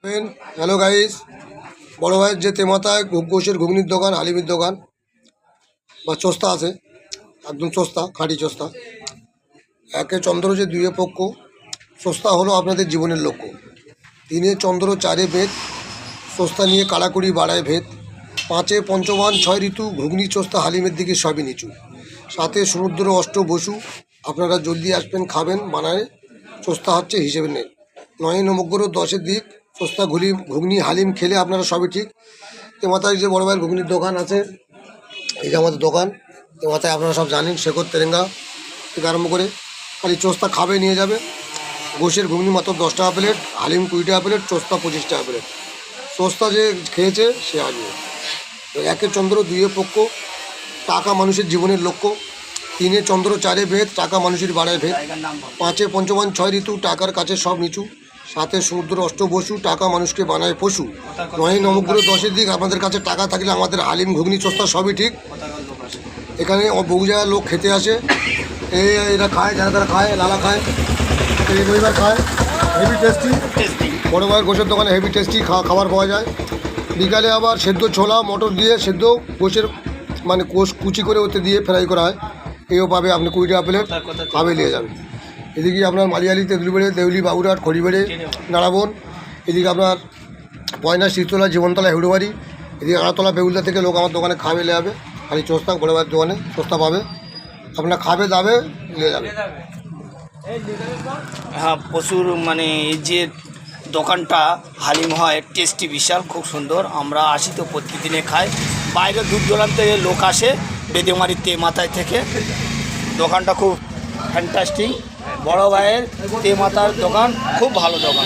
Hello guys, বড় ভাইয়ের যে তেমাতায় গোশের ঘুগনির দোকান, হালিমের দোকান বা চোস্তা আছে, একদম চোস্তা, খাঁটি চোস্তা। একে চন্দ্র যে দুয়ে পক্ষ, চোস্তা হলো আপনাদের জীবনের লক্ষ্য। তিনে চন্দ্র, চারে বেদ, চোস্তা নিয়ে কাড়াকুড়ি বাড়ায় ভেদ। পাঁচে পঞ্চবান, ছয় ঋতু, ঘুগনি চোস্তা হালিমের দিকে সবই নিচু। সাথে সমুদ্র, অষ্ট বসু, আপনারা জলদি আসবেন, খাবেন, বানায় চোস্তা হচ্ছে হিসেবে নেই। নয় নমগ্র, দশের দিক, চোস্তা ঘুগনি হালিম খেলে আপনারা সবই ঠিক। তেমাতায় যে বড় ভাইয়ের ঘুগনির দোকান আছে, এই যে আমাদের দোকান তেমাতায়, আপনারা সব জানেন, শেখর তেরেঙ্গা থেকে আরম্ভ করে খালি চোস্তা খাবে নিয়ে যাবে। গোশের ঘুগনি মাত্র 10 টাকা প্লেট, হালিম 20 টাকা প্লেট, চোস্তা 25 টাকা প্লেট। চোস্তা যে খেয়েছে সে আসবে। একে চন্দ্র, দুয়ে পক্ষ, টাকা মানুষের জীবনের লক্ষ্য। তিনে চন্দ্র, চারে ভেদ, টাকা মানুষের বাড়ায় ভেদ। পাঁচে পঞ্চবান, ছয় ঋতু, টাকার কাছে সব নিচু। সাথে সমুদ্র, অষ্ট বসু, টাকা মানুষকে বানায় পশু। নয় নমগ্র, দশের দিক, আপনাদের কাছে টাকা থাকলে আমাদের হালিম, ঘুগনি, চোস্তা সবই ঠিক। এখানে বহু জায়গার লোক খেতে আসে, এরা খায়, যারা তারা খায়, লালা খায়, এই রবিবার খায়, হেভি টেস্টি। বড় ভাইয়ের গোশের দোকানে হেভি টেস্টি খাবার পাওয়া যায়। বিকালে আবার সেদ্ধ ছোলা মটর দিয়ে সেদ্ধ গোশের মানে কোষ কুচি করে ওতে দিয়ে ফ্রাই করা হয়, এও পাবে। আপনি 20 টাকা প্লেট খাবে নিয়ে যাবেন। এদিকে আপনার মালিয়ালি, তেঁতুলিবেড়ে, দেউলি, বাবুরহাট, খড়িবেড়ে, নারাবন। এদিকে আপনার পয়না, শীতলা, জীবনতলা, হেউড়বাড়ি। এদিকে আড়াতলা, বেউলদা থেকে লোক আমার দোকানে খাবে নিয়ে যাবে। খালি চোস্তা বড় ভাইয়ের দোকানে চোস্তা পাবে, আপনার খাবে দাবে নিয়ে যাবে। হ্যাঁ, প্রচুর মানে এই যে দোকানটা হালিম হয় টেস্টি, বিশাল, খুব সুন্দর। আমরা আসি তো প্রতিদিনে খাই, বাইরে দূর দূরান্ত থেকে লোক আসে, বেদেমারি তেমাতায় থেকে। দোকানটা খুব ফ্যান্টাস্টিক। বড় ভাইয়ের তেমাতার দোকান খুব ভালো দোকান।